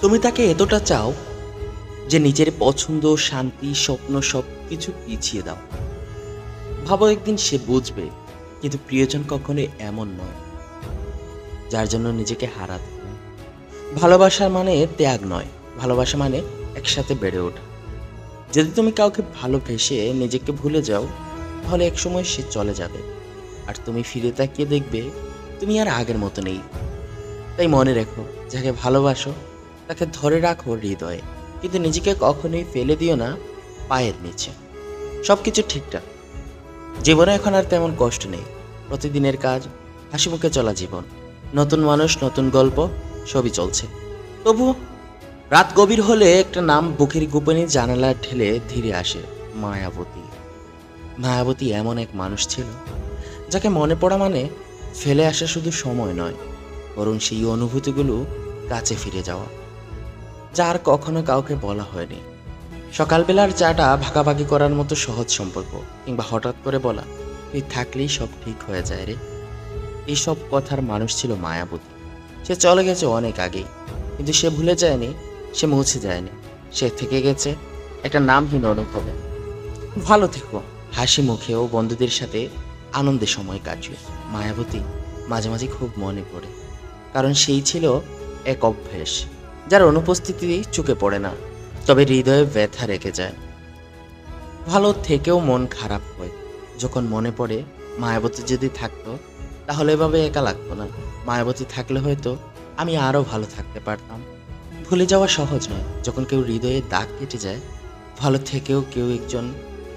তুমি তাকে এতটা চাও যে নিজের পছন্দ, শান্তি, স্বপ্ন সব কিছু পিছিয়ে দাও। ভাবো একদিন সে বুঝবে, কিন্তু প্রিয়জন কখনোই এমন নয় যার জন্য নিজেকে হারাতে হয়। ভালোবাসা মানে ত্যাগ নয়, ভালোবাসা মানে একসাথে বেড়ে ওঠা। যদি তুমি কাউকে ভালোবেসে নিজেকে ভুলে যাও, তাহলে একসময় সে চলে যাবে, আর তুমি ফিরে তাকিয়ে দেখবে তুমি আর আগের মতো নেই। তাই মনে রেখো, যাকে ভালোবাসো তাকে ধরে রাখো হৃদয়ে, কিন্তু নিজেকে কখনোই ফেলে দিও না পায়ের নিচে। সব কিছু ঠিকঠাক, জীবনে এখন আর তেমন কষ্ট নেই। প্রতিদিনের কাজ, হাসি মুখে চলা জীবন, নতুন মানুষ, নতুন গল্প, সবই চলছে। তবু রাত গভীর হলে একটা নাম বুকের গোপনে জানালা ঠেলে ধীরে আসে, মায়াবতী। মায়াবতী এমন এক মানুষ ছিল যাকে মনে পড়া মানে ফেলে আসা শুধু সময় নয়, বরং সেই অনুভূতিগুলো কাছে ফিরে যাওয়া, যা আর কখনো কাউকে বলা হয়নি। সকালবেলার চাটা ভাগাভাগি করার মতো সহজ সম্পর্ক, কিংবা হঠাৎ করে বলা তুই থাকলেই সব ঠিক হয়ে যায় রে। এইসব কথার মানুষ ছিল মায়াবতী। সে চলে গেছে অনেক আগেই, কিন্তু সে ভুলে যায়নি, সে মুছে যায়নি। সে থেকে গেছে একটা নামহীন অনুভবে। ভালো থেকো, হাসি মুখে ও বন্ধুদের সাথে আনন্দে সময় কাটিয়ে। মায়াবতী মাঝে মাঝে খুব মনে পড়ে, কারণ সেই ছিল এক অভ্যেস যার অনুপস্থিতি চোখে পড়ে না, তবে হৃদয়ে ব্যথা রেখে যায়। ভালো থেকেও মন খারাপ হয় যখন মনে পড়ে মায়াবতী যদি থাকতো তাহলে এভাবে একা লাগতো না। মায়াবতী থাকলে হয়তো আমি আরও ভালো থাকতে পারতাম। ভুলে যাওয়া সহজ নয়, যখন কেউ হৃদয়ে দাগ কেটে যায়। ভালো থেকেও কেউ একজন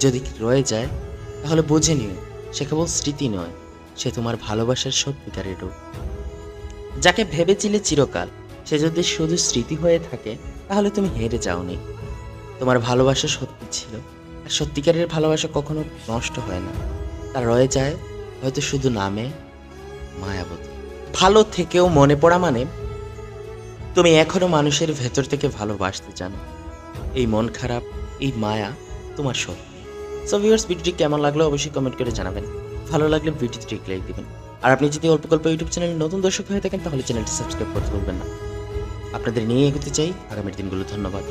যদি রয়ে যায়, তাহলে বুঝে নিও সে কেবল স্মৃতি নয়, সে তোমার ভালোবাসার সত্যিকারের রূপ। যাকে ভেবেছিলে চিরকাল, সে যদি শুধু স্মৃতি হয়ে থাকে, তাহলে তুমি হেরে যাওনি। তোমার ভালোবাসা সত্যি ছিল, আর সত্যিকারের ভালোবাসা কখনো নষ্ট হয় না, তা রয়ে যায় হয়তো শুধু নামে, মায়াবতী। ভালো থেকেও মনে পড়া মানে তুমি এখনো মানুষের ভেতর থেকে ভালোবাসতে জানো। এই মন খারাপ, এই মায়া তোমার সত্যি। সো ভিউয়ার্স, ভিডিওটি কেমন লাগলো অবশ্যই কমেন্ট করে জানাবেন। ভালো লাগলে ভিডিওটি একটি লাইক দিবেন। আর আপনি যদি অল্প গল্প ইউটিউব চ্যানেলে নতুন দর্শক হয়ে থাকেন, তাহলে চ্যানেলটি সাবস্ক্রাইব করতে ভুলবেন না। আপনাদের নিয়ে এগোতে চাই আগামীর দিনগুলো। ধন্যবাদ।